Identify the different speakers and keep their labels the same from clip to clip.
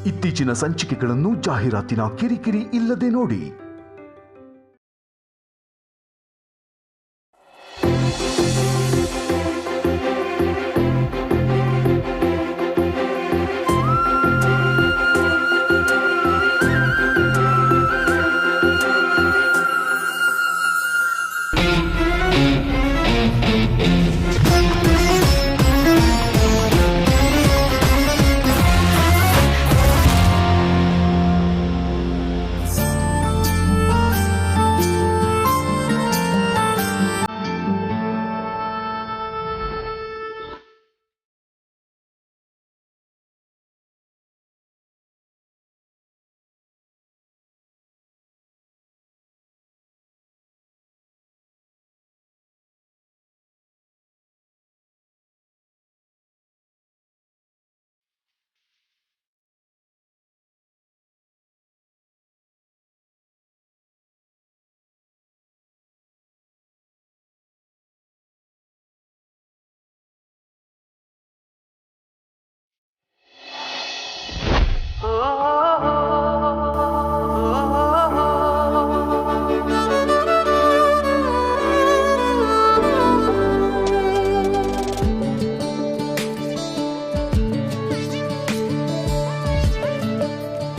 Speaker 1: ಇತ್ತೀಚಿನ ಸಂಚಿಕೆಗಳನ್ನು ಜಾಹೀರಾತಿನ ಕಿರಿಕಿರಿ ಇಲ್ಲದೆ ನೋಡಿ.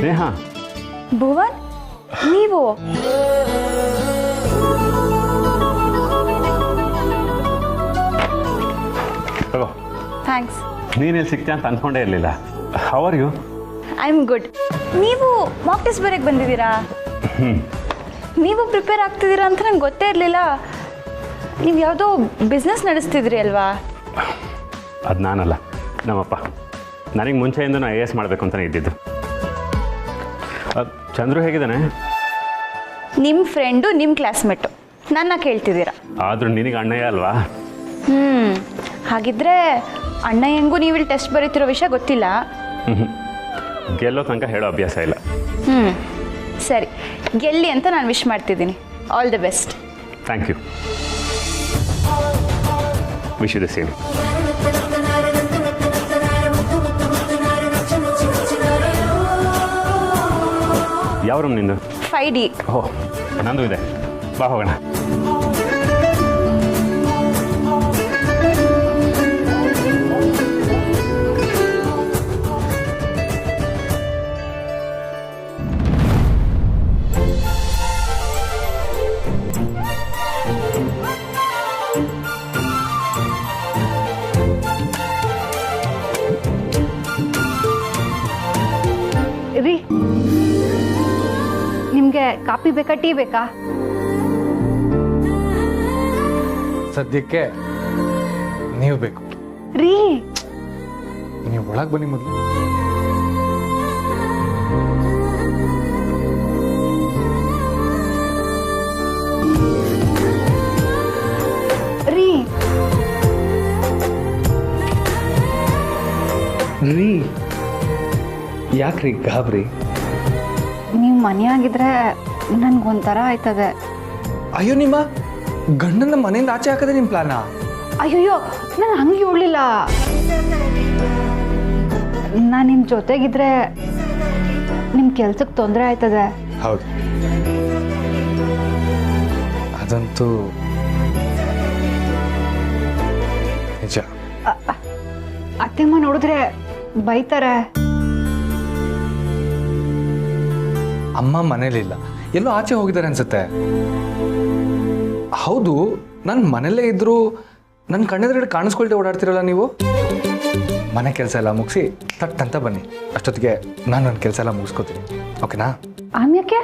Speaker 2: ನೇಹಾ,
Speaker 3: ಭುವನ್, ನೀವು
Speaker 2: ತಗೋ.
Speaker 3: ಥ್ಯಾಂಕ್ಸ್.
Speaker 2: ನೀನೆಲ್ಲಿ ಸಿಗ್ತೀಯ ಅಂತ ಅನ್ಕೊಂಡೇ ಇರಲಿಲ್ಲ. How are you?
Speaker 3: I am good. ನೀವು ಮಾಕ್ ಟೆಸ್ಟ್ ಬರೆಯಕ್ಕೆ ಬಂದಿದ್ದೀರಾ? ನೀವು ಪ್ರಿಪೇರ್ ಆಗ್ತಿದ್ದೀರಾ ಅಂತ ನಂಗೆ ಗೊತ್ತೇ ಇರಲಿಲ್ಲ. ನೀವು ಯಾವುದೋ ಬಿಸ್ನೆಸ್ ನಡೆಸ್ತಿದ್ರಿ ಅಲ್ವಾ?
Speaker 2: ಅದು ನಾನಲ್ಲ, ನಮ್ಮಪ್ಪ. ನನಗೆ ಮುಂಚೆಯಿಂದನೂ IAS ಮಾಡಬೇಕು ಅಂತಲೇ ಇದ್ದಿದ್ದು. ಚಂದ್ರು ಹೇಗಿದ್ದಾನೆ?
Speaker 3: ನಿಮ್ಮ ಫ್ರೆಂಡು, ನಿಮ್ಮ ಕ್ಲಾಸ್ಮೇಟು, ನನ್ನ ಕೇಳ್ತಿದ್ದೀರಾ?
Speaker 2: ಆದರೂ ನಿನಗೆ ಅಣ್ಣಯ್ಯ ಅಲ್ವಾ?
Speaker 3: ಹಾಗಿದ್ರೆ ಅಣ್ಣ ಹೆಂಗೂ ನೀವು ಇಲ್ಲಿ ಟೆಸ್ಟ್ ಬರೀತಿರೋ ವಿಷಯ ಗೊತ್ತಿಲ್ಲ.
Speaker 2: ಗೆಲ್ಲೋ ತನಕ ಹೇಳೋ ಅಭ್ಯಾಸ ಇಲ್ಲ.
Speaker 3: ಸರಿ, ಗೆಲ್ಲಿ ಅಂತ ನಾನು ವಿಶ್ ಮಾಡ್ತಿದ್ದೀನಿ. All the best.
Speaker 2: Thank you. Wish you the same. ಯಾವ ರೂಮ್ ನಿಂದು?
Speaker 3: 5D.
Speaker 2: ಓಹ್, ನಂದು ಇದೆ. ಬಾ ಹೋಗೋಣ.
Speaker 3: ರೀ, ನಿಮಗೆ ಕಾಫಿ ಬೇಕಾ, ಟೀ ಬೇಕಾ?
Speaker 4: ಸದ್ಯಕ್ಕೆ ನೀವು ಬೇಕು.
Speaker 3: ರೀ,
Speaker 4: ನೀವು ಒಳಗೆ ಬನ್ನಿ ಮೊದಲು.
Speaker 3: ರೀ
Speaker 4: ರೀ, ಯಾಕ್ರಿ ಗಾಬರಿ?
Speaker 3: ನೀವು ಮನೆಯಾಗಿದ್ರೆ ನನ್ಗೊಂಥರ ಆಯ್ತದೆ.
Speaker 4: ಅಯ್ಯೋ, ನಿಮ್ಮ ಗಂಡನ ಮನೆಯಿಂದ ಆಚೆ ಹಾಕದೆ ನಿಮ್ಮ ಪ್ಲಾನಾ?
Speaker 3: ಅಯ್ಯಯ್ಯೋ, ನಾನು ಹಂಗೆ ಹೇಳಲಿಲ್ಲ. ನಾನು ನಿಮ್ಮ ಜೊತೆಗಿದ್ರೆ ನಿಮ್ಮ ಕೆಲ್ಸಕ್ಕೆ ತೊಂದರೆ ಆಯ್ತದೆ.
Speaker 4: ಹೌದು, ಅದಂತೂ ನಿಜ.
Speaker 3: ಅತ್ತೆಮ್ಮ ನೋಡಿದ್ರೆ ಬೈತಾರೆ.
Speaker 4: ಅಮ್ಮ ಮನೇಲಿಲ್ಲ, ಎಲ್ಲೋ ಆಚೆ ಹೋಗಿದ್ದಾರೆ ಅನ್ಸುತ್ತೆ. ಹೌದು, ನನ್ನ ಮನೆಯಲ್ಲೇ ಇದ್ರು ನನ್ನ ಕಣ್ಣೆದುರುಗಡೆ ಕಾಣಿಸ್ಕೊಳ್ತೆ ಓಡಾಡ್ತಿರಲ್ಲ ನೀವು. ಮನೆ ಕೆಲಸ ಎಲ್ಲ ಮುಗಿಸಿ ತಟ್ ಅಂತ ಬನ್ನಿ. ಅಷ್ಟೊತ್ತಿಗೆ ನಾನು ನನ್ನ ಕೆಲಸ ಎಲ್ಲ ಮುಗಿಸ್ಕೋತೀನಿ. ಓಕೆನಾ?
Speaker 3: ಆಮ್ಯಾಕೆ?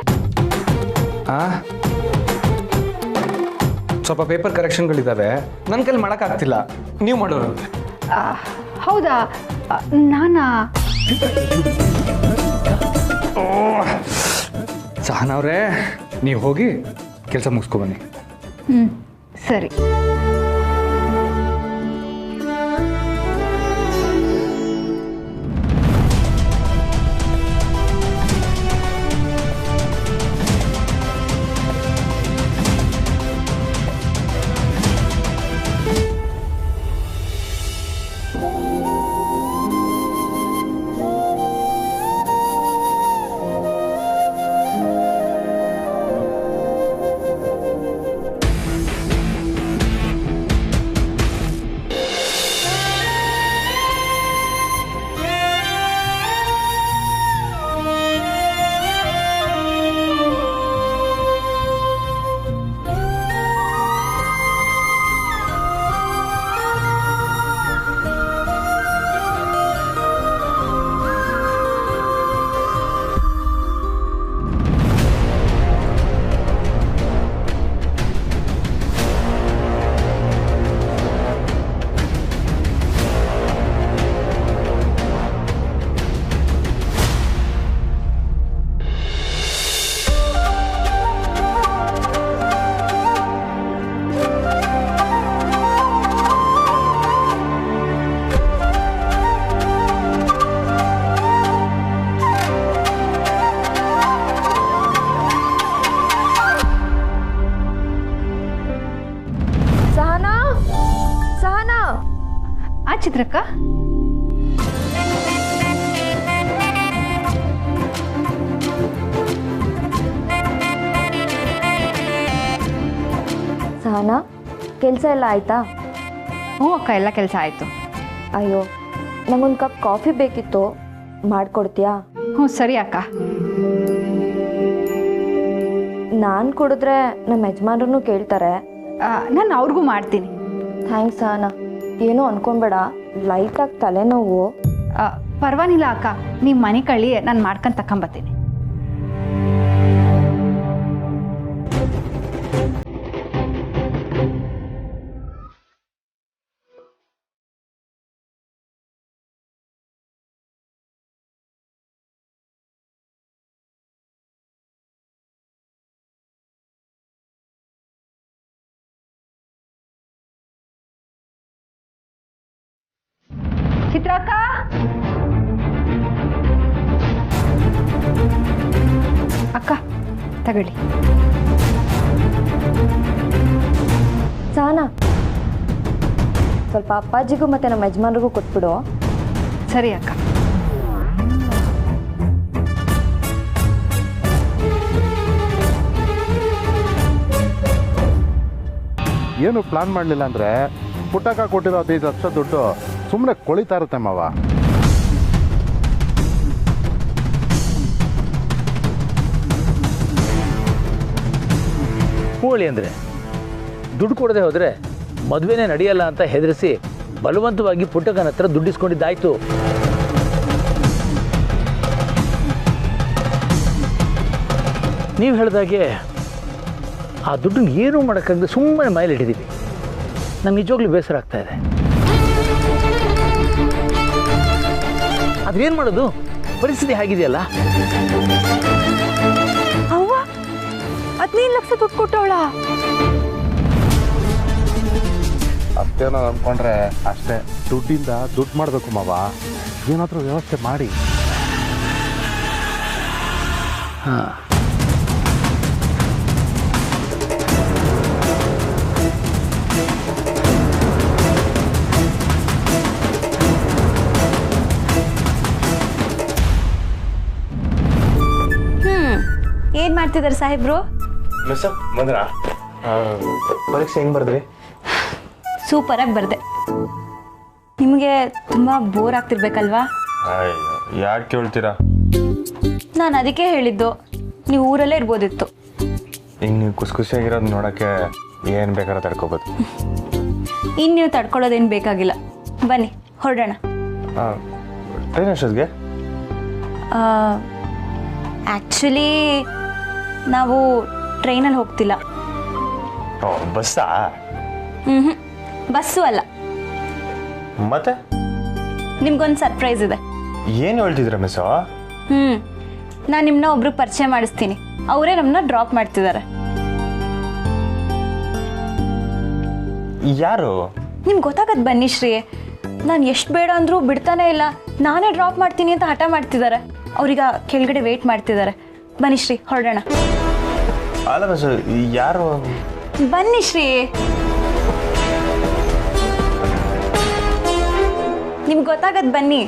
Speaker 4: ಸ್ವಲ್ಪ ಪೇಪರ್ ಕರೆಕ್ಷನ್ಗಳಿದ್ದಾವೆ, ನನ್ನ ಕೈಲಿ ಮಾಡೋಕ್ಕಾಗ್ತಿಲ್ಲ, ನೀವು ಮಾಡೋರು.
Speaker 3: ಹೌದಾ? ನಾನಾ?
Speaker 4: ಸಹನವ್ರೆ, ನೀವು ಹೋಗಿ ಕೆಲಸ ಮುಗಿಸ್ಕೊಬನ್ನಿ.
Speaker 3: ಸರಿ. ಯಾಕೆ ಚಿತ್ರಕ್ಕ?
Speaker 5: ಸಹನಾ, ಕೆಲಸ ಎಲ್ಲ ಆಯ್ತಾ?
Speaker 3: ಹ್ಞೂ ಅಕ್ಕ, ಎಲ್ಲ ಕೆಲಸ ಆಯಿತು.
Speaker 5: ಅಯ್ಯೋ, ನಂಗೊಂದು ಕಪ್ ಕಾಫಿ ಬೇಕಿತ್ತು, ಮಾಡಿಕೊಡ್ತೀಯಾ?
Speaker 3: ಹ್ಞೂ ಸರಿ ಅಕ್ಕ.
Speaker 5: ನಾನು ಕುಡಿದ್ರೆ ನಮ್ಮ ಯಜಮಾನ್ರನ್ನು ಕೇಳ್ತಾರೆ.
Speaker 3: ನಾನು ಅವ್ರಿಗೂ ಮಾಡ್ತೀನಿ.
Speaker 5: ಥ್ಯಾಂಕ್ಸ್ ಸಹನಾ. ಏನೋ ಅನ್ಕೊಂಬೇಡ, ಲೈಟಾಗಿ ತಲೆನೋವು.
Speaker 3: ಪರವಾಗಿಲ್ಲ ಅಕ್ಕ, ನಿಮ್ಮ ಮನೆ ಕಳ್ಳಿ ನಾನು ಮಾಡ್ಕೊಂಡು ತಗೊಂಬತ್ತೀನಿ. ಚಿತ್ರಕ್ಕ, ಅಕ್ಕ ತಗೊಳ್ಳಿ.
Speaker 5: ಸಹನಾ, ಸ್ವಲ್ಪ ಅಪ್ಪಾಜಿಗೂ ಮತ್ತು ನಮ್ಮ ಯಜಮಾನ್ರಿಗೂ ಕೊಟ್ಬಿಡು.
Speaker 3: ಸರಿ ಅಕ್ಕ.
Speaker 6: ಏನು ಪ್ಲಾನ್ ಮಾಡಲಿಲ್ಲ ಅಂದರೆ ಪುಟ್ಟಕ್ಕ ಕೊಟ್ಟಿರೋ 15 ಲಕ್ಷ ದುಡ್ಡು ಸುಮ್ಮನೆ ಕೊಳಿತಾ ಇರುತ್ತೆ ಮಾವ.
Speaker 7: ಕೋಳಿ ಅಂದರೆ ದುಡ್ಡು ಕೊಡದೆ ಹೋದರೆ ಮದುವೆನೇ ನಡೆಯಲ್ಲ ಅಂತ ಹೆದರಿಸಿ ಬಲವಂತವಾಗಿ ಪುಟ್ಟಕ್ಕನ ಹತ್ರ ದುಡ್ಡಿಸ್ಕೊಂಡಿದ್ದಾಯ್ತು. ನೀವು ಹೇಳಿದಾಗೆ ಆ ದುಡ್ಡನ್ನ ಏನೂ ಮಾಡೋಕ್ಕಾಗದೆ ಸುಮ್ಮನೆ ಮೈಲಿ ಹಿಡಿದೀವಿ. ನಂಗೆ ನಿಜವಾಗ್ಲೂ ಬೇಸರ ಆಗ್ತಾ ಇದೆ. ಅದೇನು ಮಾಡೋದು, ಪರಿಸ್ಥಿತಿ ಹೇಗಿದೆಯಲ್ಲ.
Speaker 3: ಅವ್ವ 15 ಲಕ್ಷ ದುಡ್ಡು ಕೊಟ್ಟವಳ?
Speaker 6: ಅಷ್ಟೇನೋ ಅಂದ್ಕೊಂಡ್ರೆ ಅಷ್ಟೇ. ದುಡ್ಡಿಂದ ದುಡ್ಡು ಮಾಡಬೇಕು ಮಾವ, ಏನಾದರೂ ವ್ಯವಸ್ಥೆ ಮಾಡಿ.
Speaker 7: ಹಾಂ,
Speaker 3: ಏನು ಮಾಡ್ತಿದ್ದಾರೆ ಸಾಹೇಬ್ರು?
Speaker 8: ಪರೀಕ್ಷೆ ಹೆಂಗೆ ಬರೆದ್ರಿ?
Speaker 3: ಸೂಪರಾಗಿ ಬರೆದೆ. ನಿಮಗೆ ತುಂಬ ಬೋರ್ ಆಗ್ತಿರ್ಬೇಕಲ್ವಾ?
Speaker 8: ಯಾಕೆ ಕೇಳ್ತೀರಾ?
Speaker 3: ನಾನು ಅದಕ್ಕೆ ಹೇಳಿದ್ದು, ನೀವು ಊರಲ್ಲೇ ಇರ್ಬೋದಿತ್ತು.
Speaker 8: ಹಿಂಗೆ ನೀವು ಖುಷಿಯಾಗಿರೋದು ನೋಡೋಕ್ಕೆ ಏನು ಬೇಕಾದ್ರೂ ತಡ್ಕೋಬೋದು.
Speaker 3: ಇನ್ನು ನೀವು ತಡ್ಕೊಳ್ಳೋದೇನು ಬೇಕಾಗಿಲ್ಲ, ಬನ್ನಿ ಹೊರಡೋಣ.
Speaker 8: ಟ್ರೈನ್ ಎಷ್ಟೊತ್ತಿಗೆ?
Speaker 3: ಆ್ಯಕ್ಚುಲಿ ನಾವು ಟ್ರೈನಲ್ಲಿ ಹೋಗ್ತಿಲ್ಲ.
Speaker 8: ಬಸ್ಸಾ?
Speaker 3: ಬಸ್ಸು ಅಲ್ಲ.
Speaker 8: ಮತ್ತೆ
Speaker 3: ನಿಮ್ಗೊಂದು ಸರ್ಪ್ರೈಸ್ ಇದೆ.
Speaker 8: ಏನು ಹೇಳ್ತಿದ್ರ ಮಿಸ್ಸು?
Speaker 3: ನಾನು ನಿಮ್ಮನ್ನ ಒಬ್ರಿಗೆ ಪರಿಚಯ ಮಾಡಿಸ್ತೀನಿ, ಅವರೇ ನಮ್ಮನ್ನ ಡ್ರಾಪ್ ಮಾಡ್ತಿದ್ದಾರೆ.
Speaker 8: ಯಾರು?
Speaker 3: ನಿಮ್ಗೆ ಗೊತ್ತಾಗತ್ತೆ, ಬನ್ನಿ ಶ್ರೀ. ನಾನು ಎಷ್ಟು ಬೇಡ ಅಂದರೂ ಬಿಡ್ತಾನೆ ಇಲ್ಲ, ನಾನೇ ಡ್ರಾಪ್ ಮಾಡ್ತೀನಿ ಅಂತ ಹಠ ಮಾಡ್ತಿದ್ದಾರೆ. ಅವ್ರೀಗ ಕೆಳಗಡೆ ವೇಟ್ ಮಾಡ್ತಿದ್ದಾರೆ. ಬನ್ನಿ ಶ್ರೀ, ಹೊರಡೋಣ.
Speaker 8: ಅಲ್ಲ ಮಿಸ್, ಯಾರು?
Speaker 3: ಬನ್ನಿ ಶ್ರೀ, ನಿಮ್ಗೆ ಗೊತ್ತಾಗತ್ತೆ, ಬನ್ನಿ.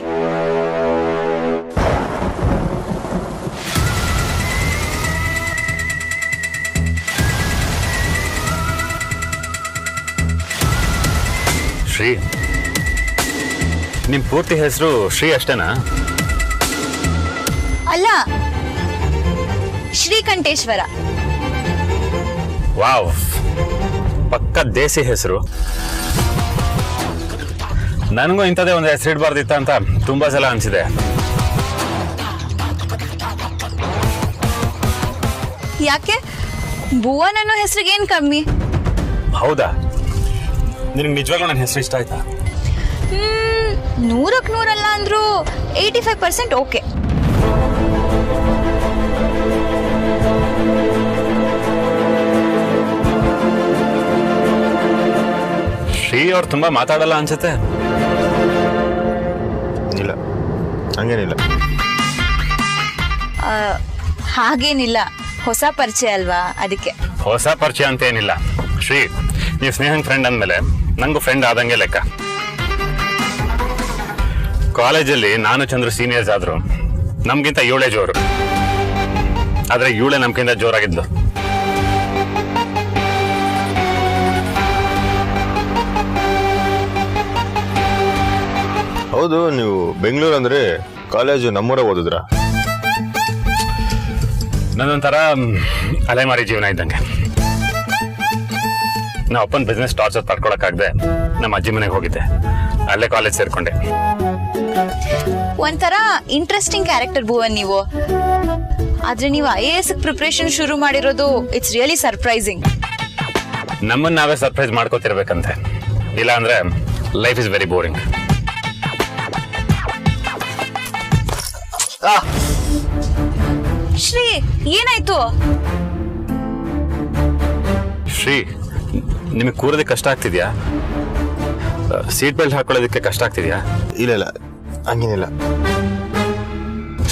Speaker 2: ಶ್ರೀ, ನಿಮ್ಮ ಪೂರ್ತಿ ಹೆಸರು ಶ್ರೀ ಅಷ್ಟೇನಾ?
Speaker 3: ಅಲ್ಲ, ಶ್ರೀಕಂಠೇಶ್ವರ.
Speaker 2: ವಾವ್, ಪಕ್ಕ ದೇಸಿ ಹೆಸರು. ನನಗೂ ಇಂಥದ್ದೇ ಒಂದು ಹೆಸರು ಇಡಬಾರ್ದಿತ್ತ ಅಂತ ತುಂಬಾ ಸಲ ಅನಿಸಿದೆ.
Speaker 3: ಯಾಕೆ? ಭುವನ್ ಅನ್ನೋ ಹೆಸರಿಗೆ ಏನು ಕಮ್ಮಿ?
Speaker 2: ಹೌದಾ? ನಿನಗೆ ನಿಜವಾಗ್ಲೂ ನನ್ನ ಹೆಸರು ಇಷ್ಟ ಆಯ್ತಾ?
Speaker 3: 100ಕ್ಕೆ 100 ಅಲ್ಲ ಅಂದ್ರೂ 85% ಓಕೆ.
Speaker 2: ಶ್ರೀ ಅವ್ರು ತುಂಬಾ ಮಾತಾಡಲ್ಲ ಅನ್ಸುತ್ತೆ.
Speaker 8: ಇಲ್ಲ, ಹಂಗೇನಿಲ್ಲ.
Speaker 3: ಹಾಗೇನಿಲ್ಲ, ಹೊಸ ಪರಿಚಯ ಅಲ್ವಾ, ಅದಕ್ಕೆ.
Speaker 2: ಹೊಸ ಪರಿಚಯ ಅಂತ ಏನಿಲ್ಲ ಶ್ರೀ. ನೀವು ಸ್ನೇಹನ್ ಫ್ರೆಂಡ್ ಅಂದಮೇಲೆ ನಂಗೂ ಫ್ರೆಂಡ್ ಆದಂಗೆ ಲೆಕ್ಕ. ಕಾಲೇಜಲ್ಲಿ ನಾನು ಚಂದ್ರು ಸೀನಿಯರ್ಸ್ ಆದ್ರು ನಮ್ಗಿಂತ 7 ಜೋರು, ಆದ್ರೆ 7 ನಮ್ಗಿಂತ ಜೋರಾಗಿದ್ಲು.
Speaker 8: ಹೌದು, ನೀವು ಬೆಂಗಳೂರು ಅಂದ್ರೆ ಕಾಲೇಜು ನಮ್ಮೂರ ಓದಿದ್ರ?
Speaker 2: ನನ್ನೊಂಥರ ಅಲೆಮಾರಿ ಜೀವನ ಇದ್ದಂಗೆ. ನಮ್ಮ ಅಪ್ಪನ ಬಿಸ್ನೆಸ್ ಟಾರ್ಚರ್ ತಡ್ಕೊಳಕ್ಕಾಗದೆ ನಮ್ಮ ಅಜ್ಜಿ ಮನೆಗೆ ಹೋಗಿದ್ದೆ, ಅಲ್ಲೇ ಕಾಲೇಜ್ ಸೇರ್ಕೊಂಡೆ.
Speaker 3: ಒಂಥರ ಇಂಟ್ರೆಸ್ಟಿಂಗ್ ಕ್ಯಾರೆಕ್ಟರ್ ಭುವನ್ ನೀವು. ಆದ್ರೆ ನೀವು IAS ಪ್ರಿಪರೇಷನ್ ಶುರು ಮಾಡಿರೋದು ಇಟ್ಸ್ ರಿಯಲಿ ಸರ್ಪ್ರೈಸಿಂಗ್.
Speaker 2: ನಮ್ಮನ್ನ ನಾವೇ ಸರ್ಪ್ರೈಸ್ ಮಾಡ್ಕೋತಿರ್ಬೇಕಂತೆ, ಇಲ್ಲ ಅಂದ್ರೆ life is very boring.
Speaker 3: Shri, ಏನಾಯ್ತು?
Speaker 2: ಶ್ರೀ, ನಿಮಗೆ ಕೂರೋದಕ್ಕೆ ಕಷ್ಟ ಆಗ್ತಿದ್ಯಾ? ಸೀಟ್ ಬೆಲ್ಟ್ ಹಾಕೊಳ್ಳೋದಕ್ಕೆ ಕಷ್ಟ ಆಗ್ತಿದ್ಯಾ?
Speaker 8: ಇಲ್ಲ ಹಂಗೇನಿಲ್ಲ.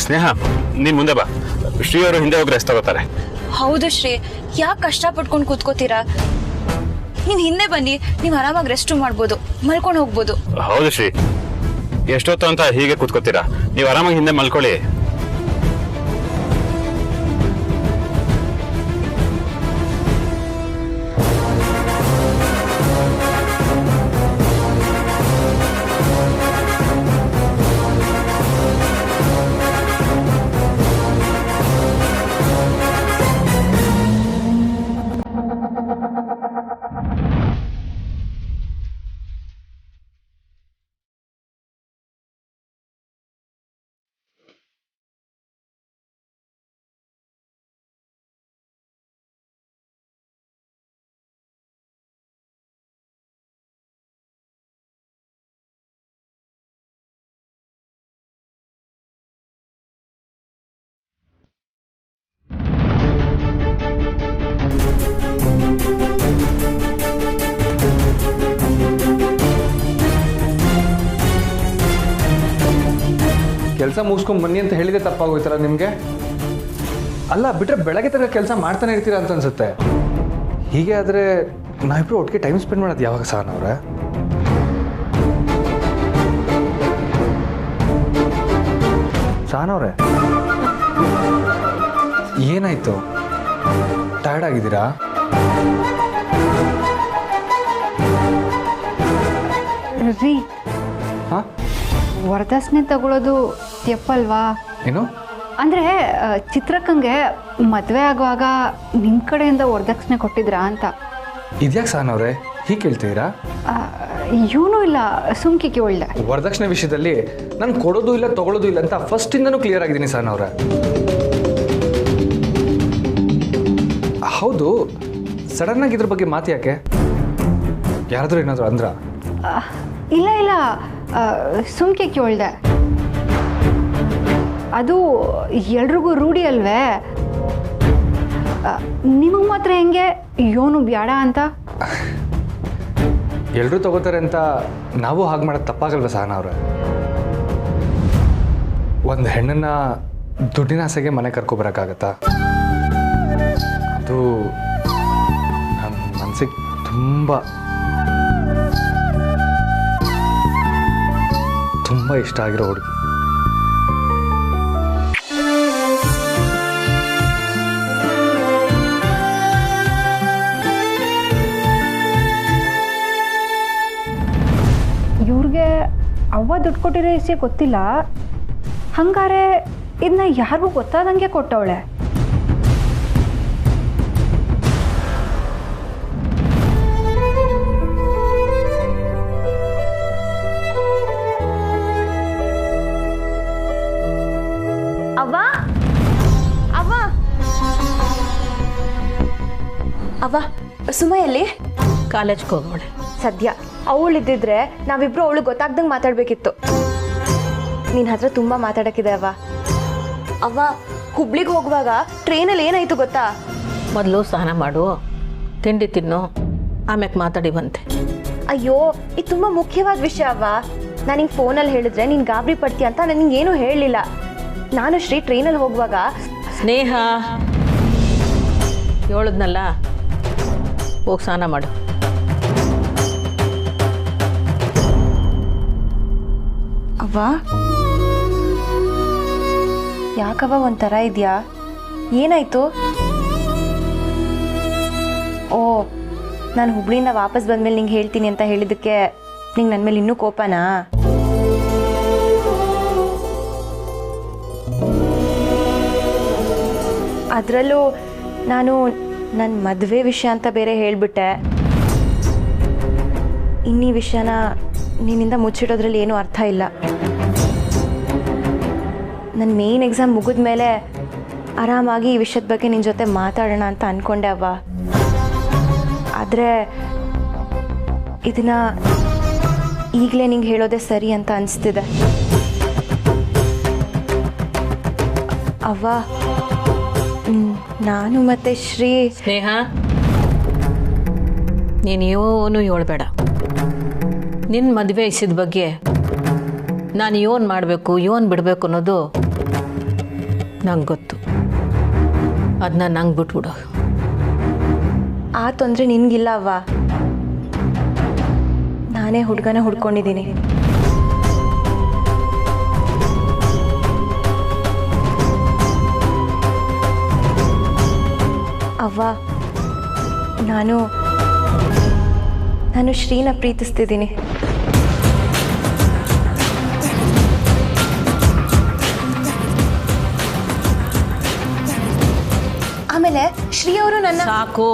Speaker 2: ಸ್ನೇಹ, ನೀನ್ ಮುಂದೆ ಬಾ, ಶ್ರೀ ಅವರು ಹಿಂದೆ ಹೋಗಿ ರೆಸ್ಟ್ ತಗೋತಾರೆ.
Speaker 3: ಹೌದು ಶ್ರೀ, ಯಾಕೆ ಕಷ್ಟ ಪಟ್ಕೊಂಡು ಕೂತ್ಕೋತೀರಾ? ನೀವ್ ಹಿಂದೆ ಬನ್ನಿ, ನೀವ್ ಆರಾಮಾಗಿ ರೆಸ್ಟ್ ಮಾಡ್ಬೋದು, ಮಲ್ಕೊಂಡು ಹೋಗ್ಬೋದು.
Speaker 2: ಹೌದು ಶ್ರೀ, ಎಷ್ಟೊತ್ತು ಅಂತ ಹೀಗೆ ಕೂತ್ಕೋತೀರಾ? ನೀವು ಆರಾಮಾಗಿ ಹಿಂದೆ ಮಲ್ಕೊಳ್ಳಿ.
Speaker 4: ಕೆಲಸ ಮುಗಿಸ್ಕೊಂಡು ಬನ್ನಿ ಅಂತ ಹೇಳಿದೆ ತಪ್ಪಾಗೋಯ್ತಲ್ಲ ನಿಮಗೆ? ಅಲ್ಲ ಬಿಟ್ರೆ ಬೆಳಗ್ಗೆ ತನಕ ಕೆಲಸ ಮಾಡ್ತಾನೆ ಇರ್ತೀರಾ ಅಂತ ಅನ್ಸುತ್ತೆ. ಹೀಗೆ ಆದರೆ ನಾವಿಬ್ರು ಒಟ್ಟಿಗೆ ಟೈಮ್ ಸ್ಪೆಂಡ್ ಮಾಡೋದು ಯಾವಾಗ ಸಹನ ಅವರೇ? ಸಹನ ಅವರೇ, ಏನಾಯ್ತು? ಟಯರ್ಡ್ ಆಗಿದ್ದೀರಾ?
Speaker 9: ರೀ,
Speaker 4: ಹಾಂ,
Speaker 9: ವರದಕ್ಷಿಣೆ ತಗೊಳ್ಳೋದು ತಪ್ಪಲ್ವಾ?
Speaker 4: ಏನು
Speaker 9: ಅಂದರೆ ಚಿತ್ರಕ್ಕಂಗೆ ಮದುವೆ ಆಗುವಾಗ ನಿಮ್ಮ ಕಡೆಯಿಂದ ವರದಕ್ಷಿಣೆ ಕೊಟ್ಟಿದ್ರಾ ಅಂತ.
Speaker 4: ಇದ್ಯಾಕೆ ಸಹನ ಅವರೇ ಹೀಗೆ ಕೇಳ್ತಿದ್ದೀರಾ?
Speaker 9: ಏನೂ ಇಲ್ಲ, ಸುಮ್ಕಿಗೆ ಒಳ್ಳೆ.
Speaker 4: ವರದಕ್ಷಿಣೆ ವಿಷಯದಲ್ಲಿ ನಾನು ಕೊಡೋದು ಇಲ್ಲ ತಗೊಳ್ಳೋದು ಇಲ್ಲ ಅಂತ ಫಸ್ಟಿಂದನೂ ಕ್ಲಿಯರ್ ಆಗಿದ್ದೀನಿ ಸಹನ ಅವರೇ. ಹೌದು, ಸಡನ್ನಾಗಿ ಇದ್ರ ಬಗ್ಗೆ ಮಾತು ಯಾಕೆ? ಯಾರಾದರೂ ಏನಾದರೂ ಅಂದ್ರ?
Speaker 9: ಇಲ್ಲ ಇಲ್ಲ, ಸುಮ್ಕಿಗೆ ಒಳ್ಳೆ. ಅದು ಎಲ್ರಿಗೂ ರೂಢಿ ಅಲ್ವೇ? ನಿಮಗೆ ಮಾತ್ರ ಹೆಂಗೆ ಯೋನು ಬ್ಯಾಡ ಅಂತ?
Speaker 4: ಎಲ್ಲರೂ ತಗೋತಾರೆ ಅಂತ ನಾವು ಹಾಗೆ ಮಾಡೋದು ತಪ್ಪಾಗಲ್ವ ಸಹನ ಅವ್ರೆ? ಒಂದು ಹೆಣ್ಣನ್ನ ದುಡ್ಡಿನ ಆಸೆಗೆ ಮನೆ ಕರ್ಕೊಬರೋಕ್ಕಾಗತ್ತಾ? ಅದು ನನ್ನ ಮನಸ್ಸಿಗೆ ತುಂಬ ಇಷ್ಟ ಆಗಿರೋ ಹುಡುಗಿ.
Speaker 9: ಇವ್ರಿಗೆ ಅವ್ವ ದುಡ್ಡು ಕೊಟ್ಟಿರೋ ವಿಷಯ ಗೊತ್ತಿಲ್ಲ, ಹಂಗಾರೆ ಇದನ್ನ ಯಾರಿಗೂ ಗೊತ್ತಾದಂಗೆ ಕೊಟ್ಟವಳೆ.
Speaker 5: ಅವ್ವ ಅವ್ವ ಅವ್ವ, ಸುಮಯಲ್ಲಿ
Speaker 10: ಕಾಲೇಜ್ಗೆ ಹೋಗೋಳೆ.
Speaker 5: ಸದ್ಯ ಅವಳಿದ್ದಿದ್ರೆ ನಾವಿಬ್ರು ಅವಳು ಗೊತ್ತಾಗ್ದಂಗೆ ಮಾತಾಡ್ಬೇಕಿತ್ತು. ನಿನ್ನ ಹತ್ರ ತುಂಬ ಮಾತಾಡೋಕ್ಕಿದೆ ಅವ್ವ. ಅವ್ವ, ಹುಬ್ಳಿಗೆ ಹೋಗುವಾಗ ಟ್ರೈನಲ್ಲಿ ಏನಾಯ್ತು ಗೊತ್ತಾ?
Speaker 10: ಮೊದಲು ಸ್ನಾನ ಮಾಡು, ತಿಂಡಿ ತಿನ್ನು, ಆಮ್ಯಾಕೆ ಮಾತಾಡಿ ಬಂತೆ.
Speaker 5: ಅಯ್ಯೋ, ಇದು ತುಂಬ ಮುಖ್ಯವಾದ ವಿಷಯ ಅವ್ವ. ನಾನು ನಿಂಗೆ ಫೋನಲ್ಲಿ ಹೇಳಿದ್ರೆ ನೀನು ಗಾಬರಿ ಪಡ್ತೀಯ ಅಂತ ನಾನು ನಿಂಗೇನು ಹೇಳಲಿಲ್ಲ. ನಾನು ಶ್ರೀ ಟ್ರೈನಲ್ಲಿ ಹೋಗುವಾಗ
Speaker 10: ಸ್ನೇಹ ಹೇಳಿದ್ನಲ್ಲ, ಹೋಗಿ ಸ್ನಾನ ಮಾಡು.
Speaker 3: ಅವ್ವ,
Speaker 5: ಅವ್ವ ಯಾಕವ್ವ ಒಂಥರ ಇದೆಯಾ? ಏನಾಯ್ತು? ಓ, ನಾನು ಹುಬ್ಳಿಯಿಂದ ವಾಪಸ್ ಬಂದ್ಮೇಲೆ ನಿಂಗೆ ಹೇಳ್ತೀನಿ ಅಂತ ಹೇಳಿದ್ದಕ್ಕೆ ನಿಂಗೆ ನನ್ನ ಮೇಲೆ ಇನ್ನೂ ಕೋಪನಾ? ಅದರಲ್ಲೂ ನಾನು ನನ್ನ ಮದುವೆ ವಿಷಯ ಅಂತ ಬೇರೆ ಹೇಳಿಬಿಟ್ಟೆ. ಇನ್ನೀ ವಿಷಯನ ನಿನ್ನಿಂದ ಮುಚ್ಚಿಡೋದ್ರಲ್ಲಿ ಏನೂ ಅರ್ಥ ಇಲ್ಲ. ನನ್ನ ಮೇನ್ ಎಕ್ಸಾಮ್ ಮುಗಿದ ಮೇಲೆ ಆರಾಮಾಗಿ ಈ ವಿಷಯದ ಬಗ್ಗೆ ನಿನ್ನ ಜೊತೆ ಮಾತಾಡೋಣ ಅಂತ ಅಂದ್ಕೊಂಡೆ ಅವ್ವ. ಆದರೆ ಇದನ್ನು ಈಗಲೇ ನಿಂಗೆ ಹೇಳೋದೇ ಸರಿ ಅಂತ ಅನಿಸ್ತಿದೆ. ಅವ್ವ, ನಾನು ಮತ್ತು ಶ್ರೀ.
Speaker 10: ಸ್ನೇಹ, ನೀನು ಯೋನು ಹೇಳ್ಬೇಡ. ನಿನ್ನ ಮದುವೆ ವಿಷಯದ ಬಗ್ಗೆ ನಾನು ಯೋನ್ ಮಾಡಬೇಕು ಯೋನ್ ಬಿಡಬೇಕು ಅನ್ನೋದು ನಂಗೆ ಗೊತ್ತು. ಅದನ್ನ ನಂಗೆ ಬಿಟ್ಬಿಡು.
Speaker 5: ಆ ತೊಂದರೆ ನಿನಗಿಲ್ಲ ಅವ್ವ. ನಾನೇ ಹುಡುಗನ ಹುಡ್ಕೊಂಡಿದ್ದೀನಿ. ಅವ್ವ, ನಾನು ಶ್ರೀನ ಪ್ರೀತಿಸ್ತಿದ್ದೀನಿ. ಆಮೇಲೆ ಶ್ರೀ ಅವರು ನನ್ನ
Speaker 10: ಸಾಕು.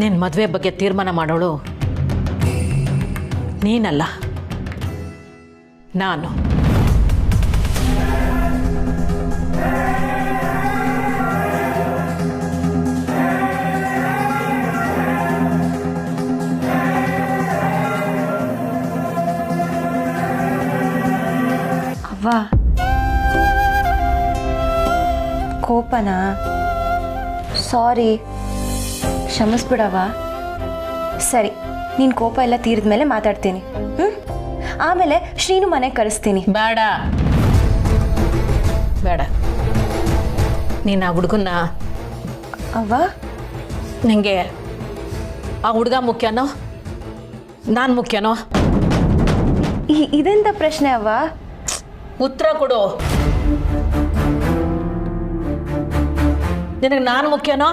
Speaker 10: ನಿನ್ನ ಮದುವೆ ಬಗ್ಗೆ ತೀರ್ಮಾನ ಮಾಡೋಳು ನೀನಲ್ಲ, ನಾನು.
Speaker 5: ಅವ್ವ, ಕೋಪನಾ? ಸಾರಿ, ಕ್ಷಮಿಸ್ಬಿಡವ್ವ. ಸರಿ, ನೀನು ಕೋಪ ಎಲ್ಲ ತೀರಿದ ಮೇಲೆ ಮಾತಾಡ್ತೀನಿ. ಆಮೇಲೆ ಶ್ರೀನು ಮನೆಗೆ ಕರೆಸ್ತೀನಿ.
Speaker 10: ಬೇಡ ಬೇಡ, ನೀನು ಆ ಹುಡುಗನ್ನ.
Speaker 5: ಅವ್ವ,
Speaker 10: ನಿಂಗೆ ಆ ಹುಡುಗ ಮುಖ್ಯನೋ ನಾನು ಮುಖ್ಯನೋ?
Speaker 5: ಇದೆಂತ ಪ್ರಶ್ನೆ ಅವ್ವ?
Speaker 10: ಉತ್ತರ ಕೊಡು. ನಿನಗೆ ನಾನು ಮುಖ್ಯನೋ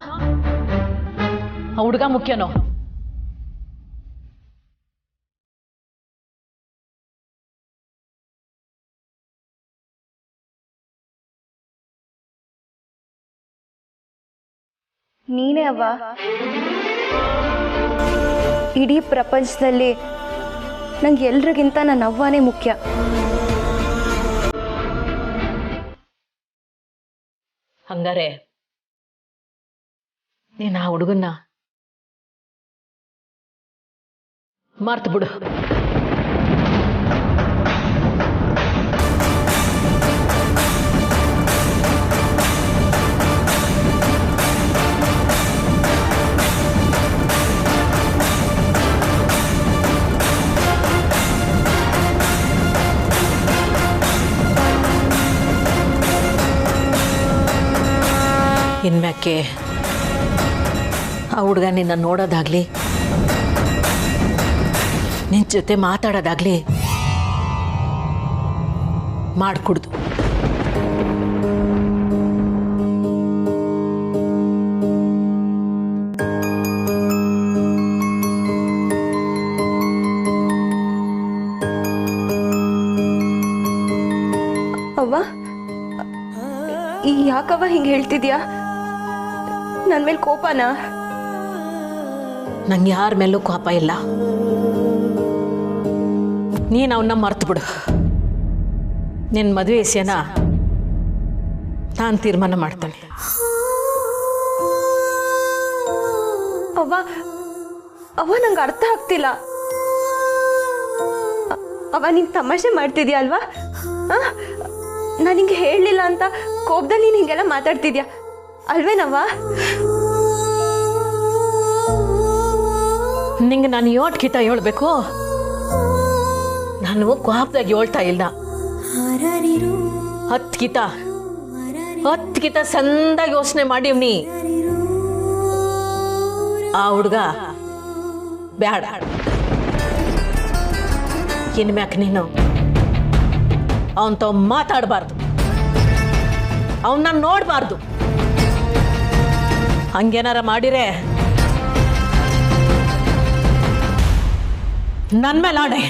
Speaker 10: ಆ ಹುಡುಗ ಮುಖ್ಯನೋ?
Speaker 5: ನೀನೇ ಅವ್ವ. ಇಡೀ ಪ್ರಪಂಚದಲ್ಲಿ ನಂಗೆ ಎಲ್ರಿಗಿಂತ ನನ್ನ ಅವ್ವನೇ ಮುಖ್ಯ.
Speaker 10: ಹಂಗಾರೆ ನೀನು ಆ ಹುಡುಗನ್ನ ಮರ್ತು ಬಿಡು. ಇನ್ಮ್ಯಾಕೆ ಆ ಹುಡುಗ ನಿನ್ನ ನೋಡೋದಾಗ್ಲಿ ನಿನ್ನ ಜೊತೆ ಮಾತಾಡೋದಾಗ್ಲಿ ಮಾಡಿಕೊಡ್ದು.
Speaker 5: ಅವ್ವ, ಯಾಕವ್ವ ಹಿಂಗೆ ಹೇಳ್ತಿದ್ಯಾ? ನನ್ನ ಮೇಲೆ ಕೋಪನಾ?
Speaker 10: ನಂಗೆ ಯಾರ ಮೇಲೂ ಕೋಪ ಇಲ್ಲ. ನೀನು ಅವನ್ನ ಮರ್ತು ಬಿಡು. ನಿನ್ನ ಮದುವೆ ವಿಷಯನ ನಾನು ತೀರ್ಮಾನ ಮಾಡ್ತೇನೆ.
Speaker 5: ಅವ್ವ, ಅವ್ವ, ನಂಗೆ ಅರ್ಥ ಆಗ್ತಿಲ್ಲ. ಅವ್ವ, ನೀನು ತಮಾಷೆ ಮಾಡ್ತಿದ್ಯಾ ಅಲ್ವಾ? ನಾನು ಹಿಂಗೆ ಹೇಳಲಿಲ್ಲ ಅಂತ ಕೋಪದಲ್ಲಿ ನೀನು ಹಿಂಗೆಲ್ಲ ಮಾತಾಡ್ತಿದ್ಯಾ ಅಲ್ವೇನವ್ವ?
Speaker 10: ನಿಂಗೆ ನಾನು ಯೋಟ್ಕಿತ ಹೇಳ್ಬೇಕು? ನಾನು ಕೋಪದಾಗ ಹೇಳ್ತಾ ಇಲ್ಲ. 10 ಕಿತ ಸಂದಾಗಿ ಯೋಚನೆ ಮಾಡಿವ್ನಿ. ಆ ಹುಡುಗ ಬ್ಯಾಡ. ಇನ್ಮ್ಯಾಕ ನೀನು ಅವನ್ ತಾವ್ ಮಾತಾಡಬಾರ್ದು, ಅವನ್ನ ನೋಡಬಾರ್ದು. ಹಂಗೇನಾರ ಮಾಡಿರೆ ನನ್ನ ಮೇಲೆ ಆಣೆ